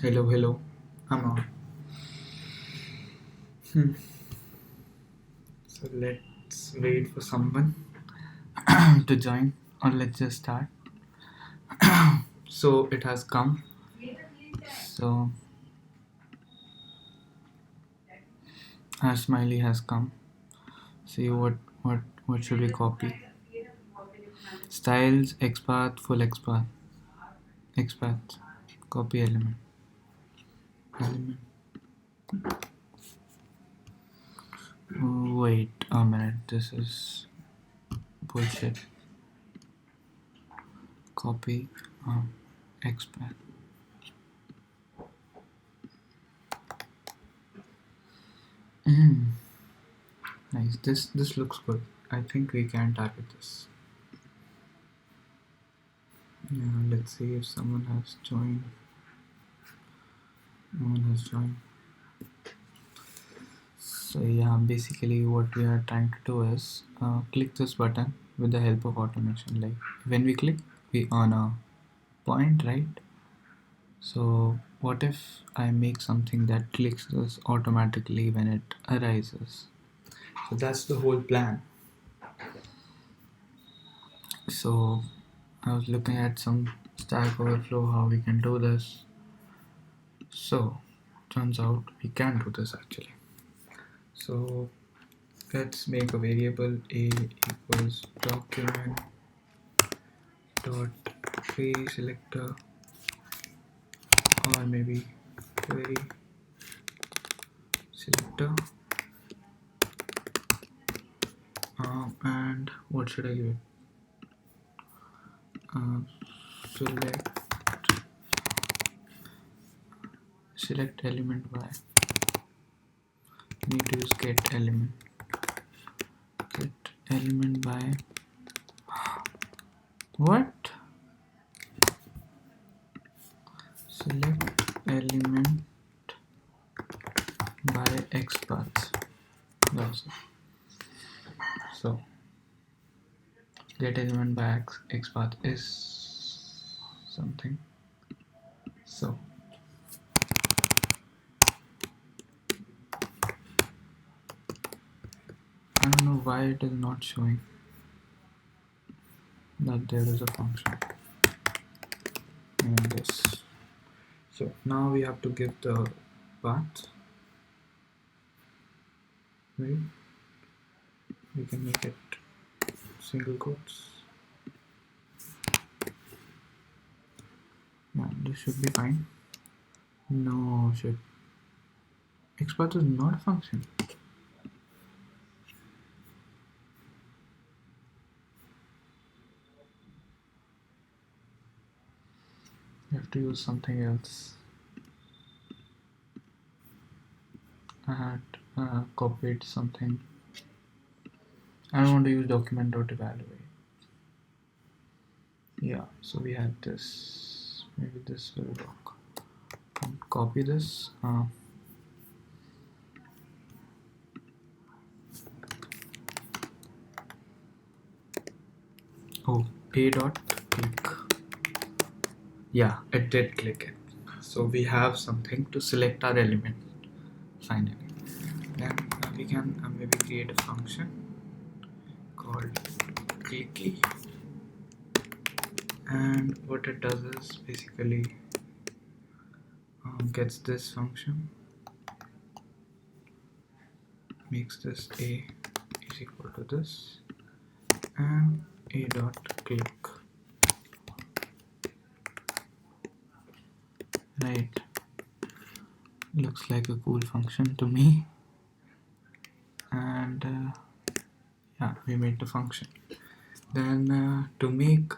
Hello, hello. I'm on. Hmm. So let's wait for someone to join, or let's just start. So it has come. So our smiley has come. See what should we copy? Styles, XPath, full XPath, XPath, copy element, element. Wait a minute. This is bullshit. Copy, XPath. Nice. This looks good. I think we can target this. Yeah, let's see if someone has joined. No one has joined. So yeah, basically what we are trying to do is click this button with the help of automation. Like when we click, we earn a point, right? So what if I make something that clicks this automatically when it arises? So that's the whole plan. So I was looking at some Stack Overflow how we can do this. So turns out we can do this actually. So let's make a variable a equals document dot tree selector, or maybe query selector, and what should I give it? Select select element by, need to use get element by what, select element by XPath. That's it. So get element by XPath is something. So I don't know why it is not showing that there is a function in this. So now we have to give the path, right? We can make it single quotes. Yeah, this should be fine. No shit. XPath is not a function. You have to use something else. I had copied something. I don't want to use document.evaluate. Yeah, so we had this. Maybe this will work. Copy this. A dot click. Yeah, it did click it. So we have something to select our element finally. Then we can maybe create a function called clicky, and what it does is basically gets this function, makes this a is equal to this, and a dot click, right? Looks like a cool function to me. And yeah, we made the function. Then to make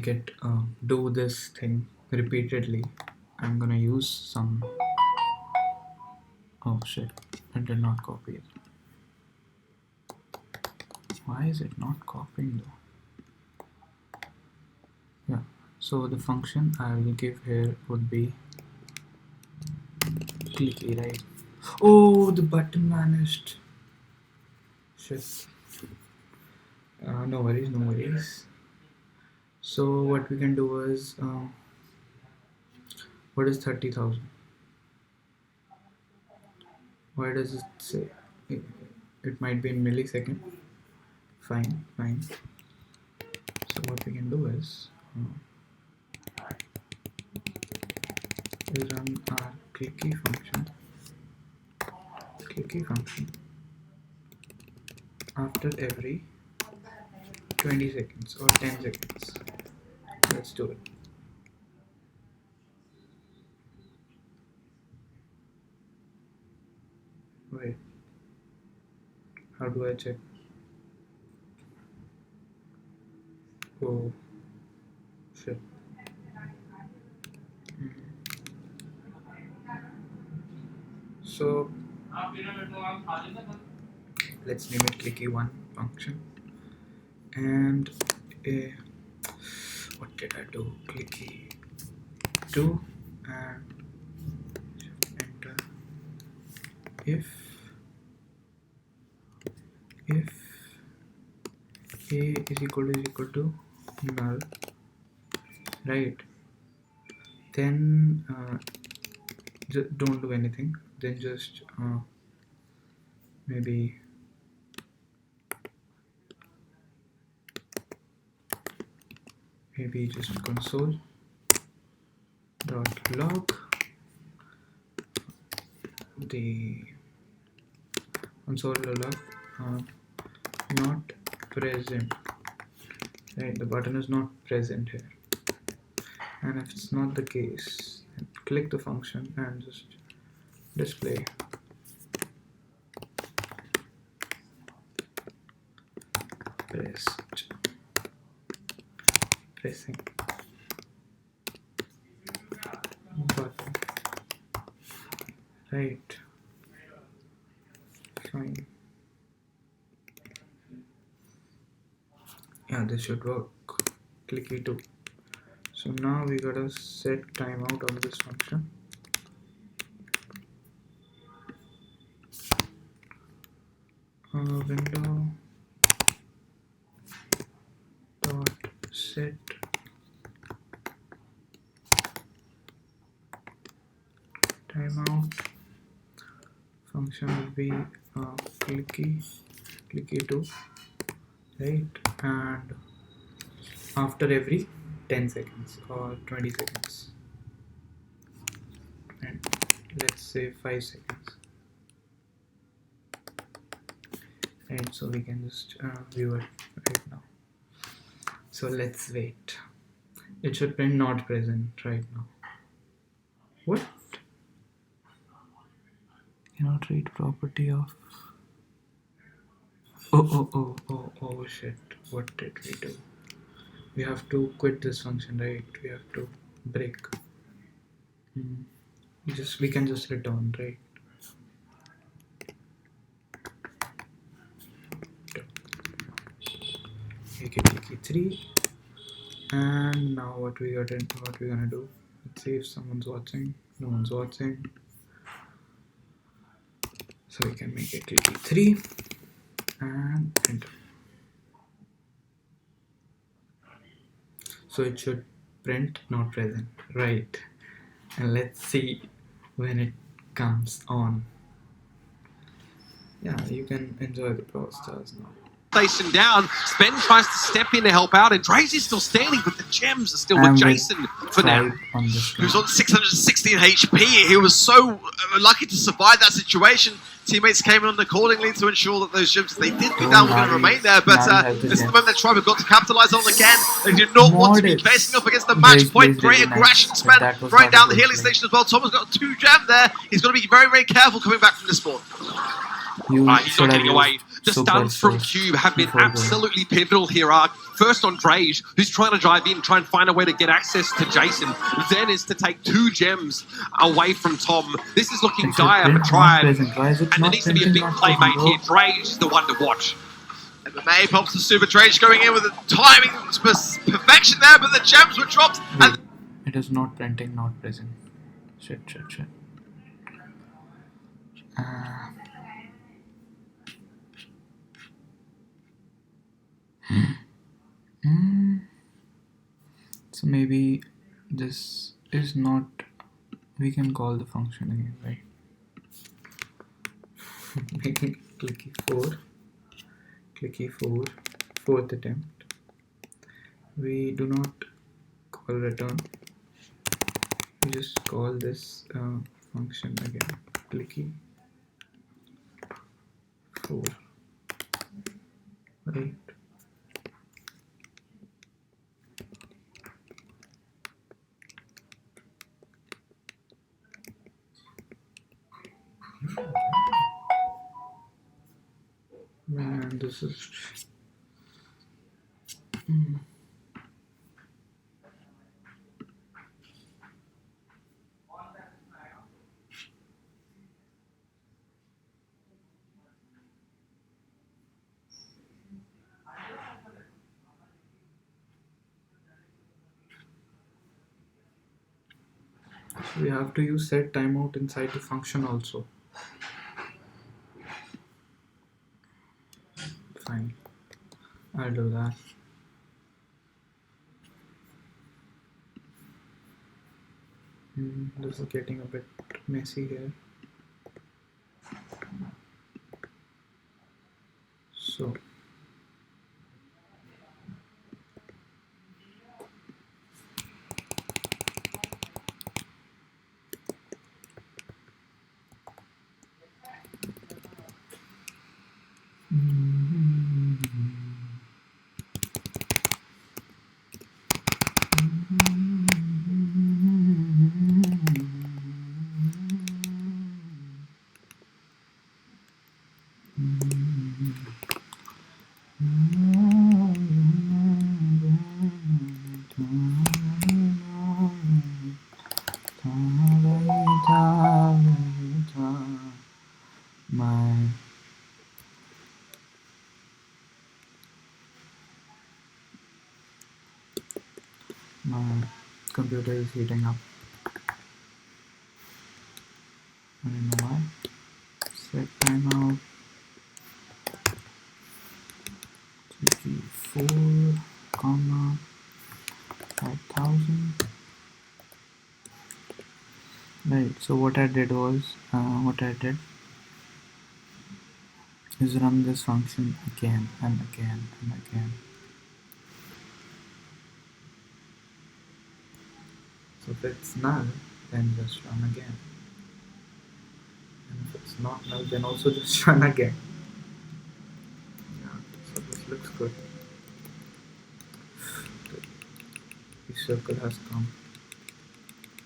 it do this thing repeatedly, I'm gonna use some. Oh shit, I did not copy it. Why is it not copying though? Yeah, so the function I will give here would be clicky, right? Oh, the button vanished. Shit. No worries, no worries. So what we can do is, what is 30,000? Why does it say? It might be in millisecond. Fine, fine. So what we can do is, we run our clicky function. Clicky function after every 20 seconds or 10 seconds. Let's do it. Wait, how do I check? Oh shit. So let's name it clicky1 function, and what did I do? Clicky2 and enter. If a is equal to null, right, then don't do anything, then just maybe just console dot log the console log not present, right? The button is not present here, and if it's not the case, then click the function and just display pressing button, right? Fine. Yeah, this should work. Clicky 2. So now we gotta set timeout on this function. Window dot set timeout function will be clicky2, right? And after every 10 seconds or 20 seconds, and let's say 5 seconds, right? So we can just view it right now. So let's wait. It should print not present right now. What? Cannot read property of. Oh shit. What did we do? We have to quit this function, right? We have to break. We can just return, right? Make it clicky 3. And now what we're gonna do? Let's see if someone's watching. No one's watching. So we can make it clicky 3 and enter. So it should print not present, right? And let's see when it comes on. Yeah, you can enjoy the Brawl Stars now. Station down. Spen tries to step in to help out, and Drazy is still standing, but the gems are still with Jason for now. Who's on 616 HP. He was so lucky to survive that situation. Teammates came in accordingly to ensure that those gems, they did be down, were going to remain there. But this is the moment that Tribe got to capitalize on again. They did not want to be facing up against the match point. Great aggression. Spen throwing down the healing station as well. Thomas got 2 gem there. He's got to be very, very careful coming back from this spawn. He's not getting away. The stuns from Cube have been absolutely pivotal here. First on Drage, who's trying to drive in, try and find a way to get access to Jason. Then is to take 2 gems away from Tom. This is looking dire for Tribe. And there needs to be a big playmate here. Drage is the one to watch. And the May pops the Super Drage going in with a timing perfection there, but the gems were dropped. Wait, it is not printing, not present. Shit. So maybe this is not, we can call the function again, right? Making clicky 4, fourth attempt. We do not call return, we just call this function again, clicky 4, right? Man, this is we have to use set timeout inside the function also. Fine, I'll do that. This is getting a bit messy here. So my computer is heating up. I don't know why. Set timeout. 4, comma 5000. Right. So what I did is run this function again and again and again. So if it's null, then just run again. And if it's not null, then also just run again. Yeah, so this looks good. The circle has come.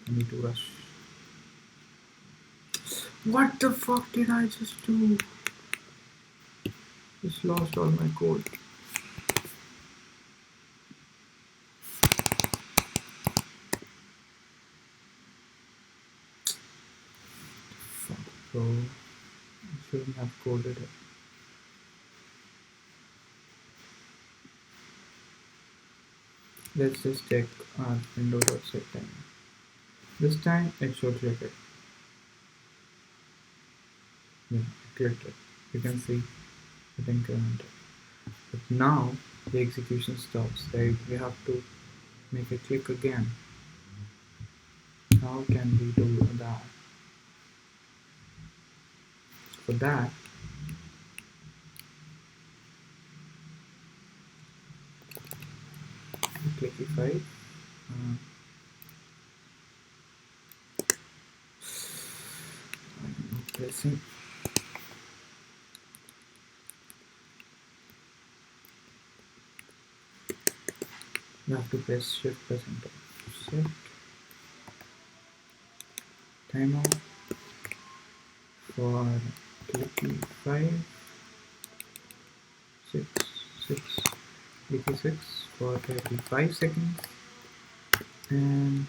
I need to rush. What the fuck did I just do? Just lost all my code. Fuck, bro. I shouldn't have coded it. Let's just check our window.setTime. This time it should click it. Yeah, it clicked it. You can see it incremented. But now the execution stops, right? We have to make it click again. How can we do that? For that, clickify. I'm not pressing. You have to press shift press enter. Shift timeout for clicky 5 6 6 clicky 6 for 35 seconds and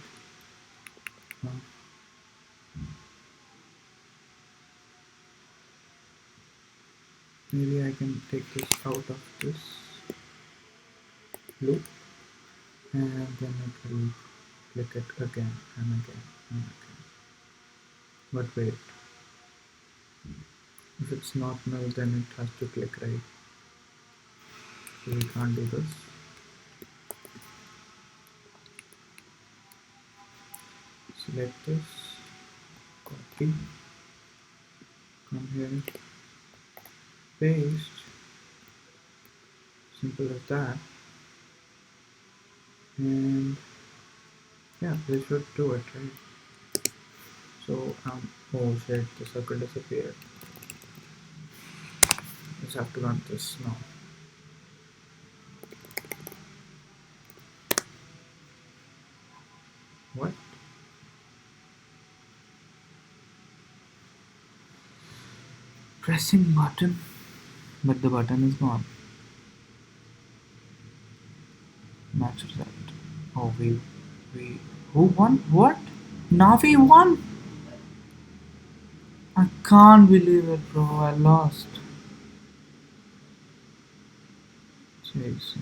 maybe I can take this out of this loop and then it will click it again and again and again. But wait, if it's not null then it has to click right, so we can't do this. select this, copy, come here, paste, simple as that, and yeah, this should do it, right? So oh shit, the circle disappeared. Just have to run this now. What? Pressing button, but the button is gone. Match result. Oh, we who won? What? Navi won? I can't believe it, bro. I lost. Seriously.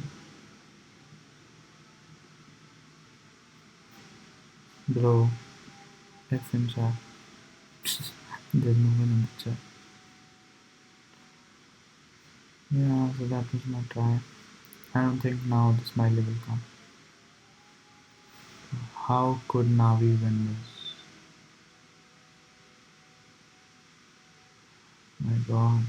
Bro, F in chat. There's no one in the chat. Yeah, so that was my try. I don't think now the smiley will come. How could Navi win this? My god.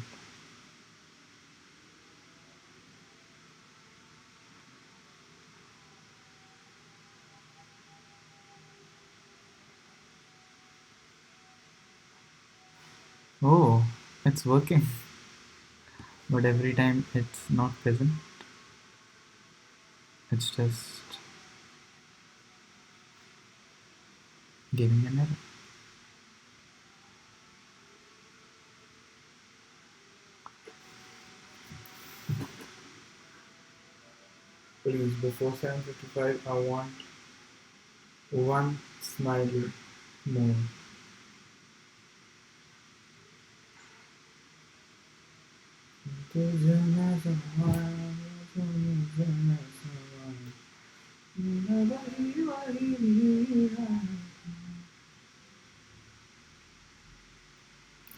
Oh, it's working. But every time it's not present. It's just giving an error. Please, before 7:55, I want one smiley more.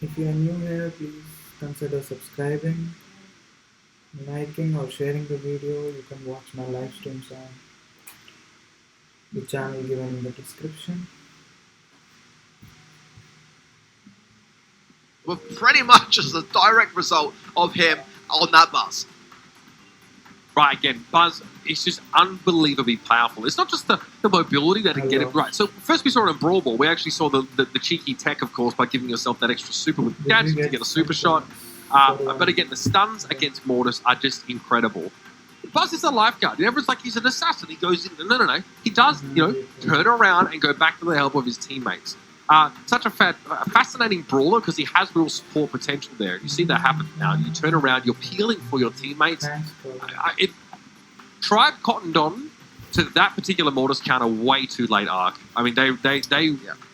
If you are new here, please consider subscribing, liking or sharing the video. You can watch my live streams on the channel given in the description. Well, pretty much as a direct result of him on that bus. Right, again, Buzz is just unbelievably powerful. It's not just the mobility that can get it right. So first we saw it in Brawl Ball. We actually saw the cheeky tech, of course, by giving yourself that extra super with dash to get a super shot. But again, the stuns against Mortis are just incredible. Buzz is a lifeguard. Everyone's like he's an assassin. He goes in. No. He does, turn around and go back to the help of his teammates. Such a fascinating brawler because he has real support potential there. You see that happen now. You turn around, you're peeling for your teammates. It tried cottoned on to that particular Mortis counter way too late, Arc. I mean, they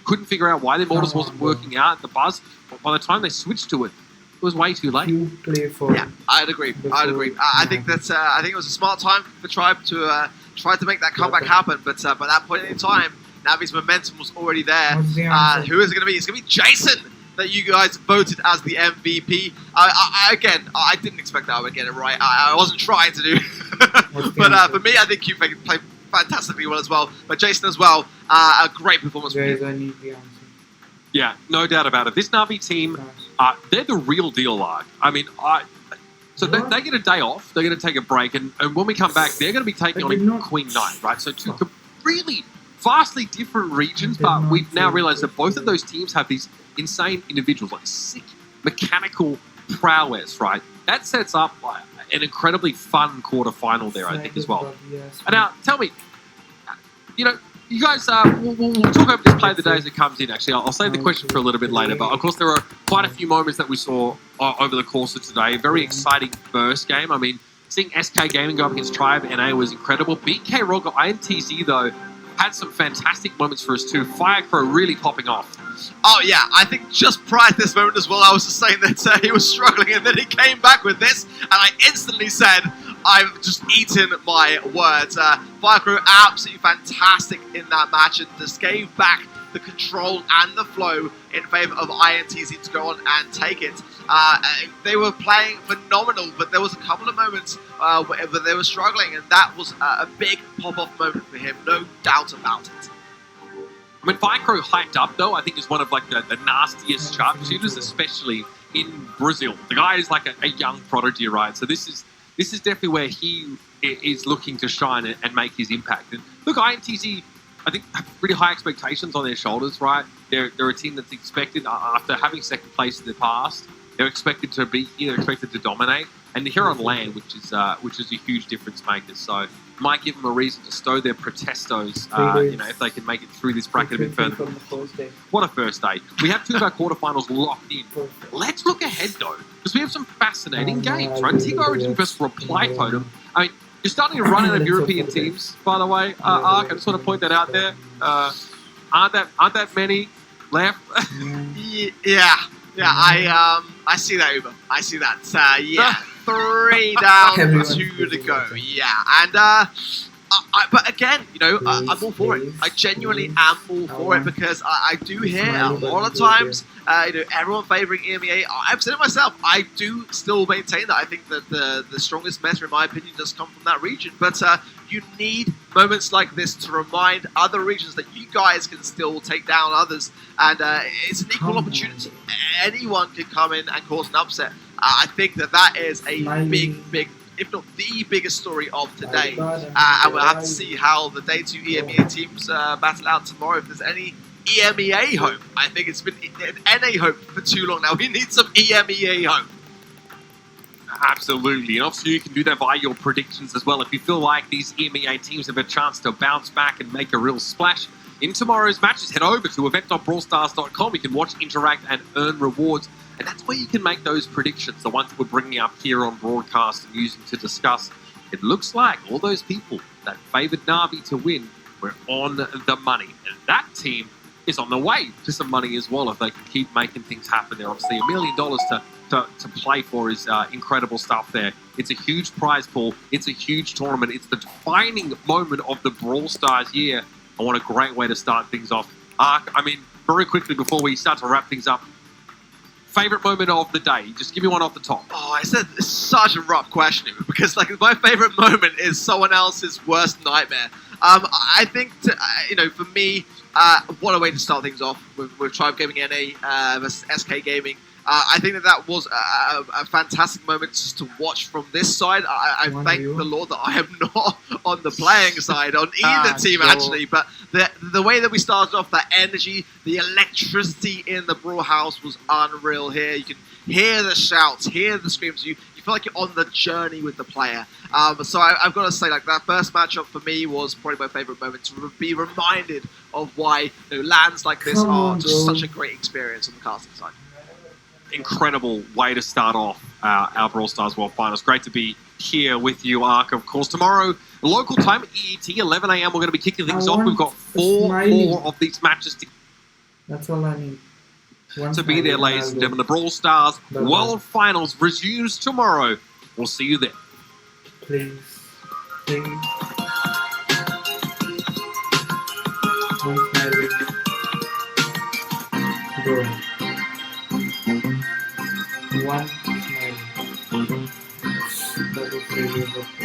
couldn't figure out why the Mortis wasn't working out at the buzz. But by the time they switched to it, it was way too late. Yeah, I'd agree. I think that's. I think it was a smart time for Tribe to try to make that comeback happen. But by that point in time, Navi's momentum was already there. Who is it going to be? It's going to be Jason that you guys voted as the MVP. Again, I didn't expect that I would get it right. I wasn't trying to do. But for me, I think you played fantastically well as well. But Jason as well, a great performance from you. I need the answer. Yeah, no doubt about it. This Navi team, they're the real deal, Arc. I mean, they get a day off. They're going to take a break. And when we come back, they're going to be taking on Queen Knight, right? So two really vastly different regions, but we've now realized that both of those teams have these insane individuals, like sick mechanical prowess, right? That sets up an incredibly fun quarterfinal there, I think, as well. And now, tell me, you guys, we'll talk over this play of the day as it comes in, actually. I'll save the question for a little bit later, but of course there are quite a few moments that we saw over the course of today. Very exciting first game. I mean, seeing SK Gaming go up against Tribe NA was incredible. BK Rogo INTZ, though, had some fantastic moments for us too. Firecrow really popping off. Oh yeah, I think just prior to this moment as well, I was just saying that he was struggling, and then he came back with this, and I instantly said, I've just eaten my words. Firecrow absolutely fantastic in that match, and just gave back the control and the flow in favour of INTZ to go on and take it. They were playing phenomenal, but there was a couple of moments where they were struggling, and that was a big pop-off moment for him, no doubt about it. I mean, Vicro hyped up, though, I think is one of, like, the nastiest sharpshooters, especially in Brazil. The guy is, like, a young prodigy, right? So this is definitely where he is looking to shine and make his impact. And look, INTZ, I think, have pretty high expectations on their shoulders, right? They're a team that's expected, after having second place in the past, they're expected to be here, they're expected to dominate. And they're here on land, which is a huge difference maker. So might give them a reason to stow their protestos, if they can make it through this bracket a bit further. What a first day. We have 2 of our quarterfinals locked in. Let's look ahead, though, because we have some fascinating games, right? Team Origin versus Reply Totem. I mean, you're starting to run out of European teams, by the way. Ark, I just want to point that out there. Aren't that many left? Yeah, I see that, Uber. I see that. Yeah. 3 down, 2 to go. Yeah, and but again, I'm all for it. I genuinely am all for it because I do hear a lot of times, everyone favouring EMEA. I've said it myself. I do still maintain that I think that the strongest meta, in my opinion, does come from that region. But you need moments like this to remind other regions that you guys can still take down others, and it's an equal opportunity. Anyone can come in and cause an upset. I think that is a big, if not the biggest story of today. And we'll have to see how the Day 2 EMEA teams battle out tomorrow. If there's any EMEA hope. I think it's been an NA hope for too long now. We need some EMEA hope. Absolutely, and obviously you can do that via your predictions as well. If you feel like these EMEA teams have a chance to bounce back and make a real splash in tomorrow's matches, head over to event.brawlstars.com. You can watch, interact, and earn rewards. And that's where you can make those predictions, the ones that we're bringing up here on broadcast and using to discuss. It looks like all those people that favoured Na'Vi to win were on the money. And that team is on the way to some money as well if they can keep making things happen there. Obviously, $1 million to play for is incredible stuff there. It's a huge prize pool. It's a huge tournament. It's the defining moment of the Brawl Stars year. And what a great way to start things off. I mean, very quickly before we start to wrap things up, favorite moment of the day? Just give me one off the top. Oh, it's such a rough question because my favorite moment is someone else's worst nightmare. I think for me, what a way to start things off with Tribe Gaming NA versus SK Gaming. I think that was a fantastic moment just to watch from this side. I thank the Lord that I am not on the playing side on either team, actually. But the way that we started off, that energy, the electricity in the Brawl House was unreal here. You can hear the shouts, hear the screams. You feel like you're on the journey with the player. So I've got to say, that first matchup for me was probably my favourite moment, to be reminded of why lands like this are just such a great experience on the casting side. Incredible way to start off our Brawl Stars World Finals. Great to be here with you, Ark. Of course, tomorrow, local time, EET, 11 a.m, we're going to be kicking things off. We've got 4 more of these matches That's all I need. to be there, ladies and gentlemen. The Brawl Stars World Finals resumes tomorrow. We'll see you there. Please. One smiling. Go. One smiling. That is really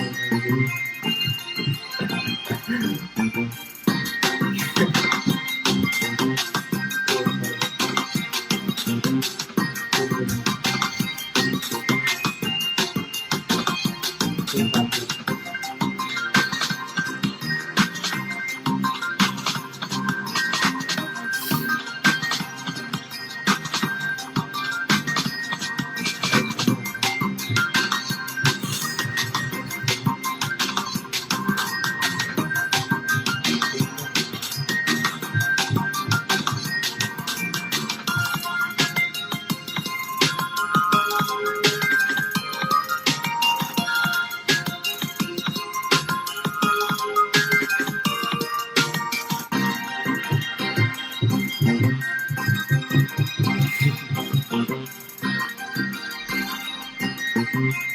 Thank you.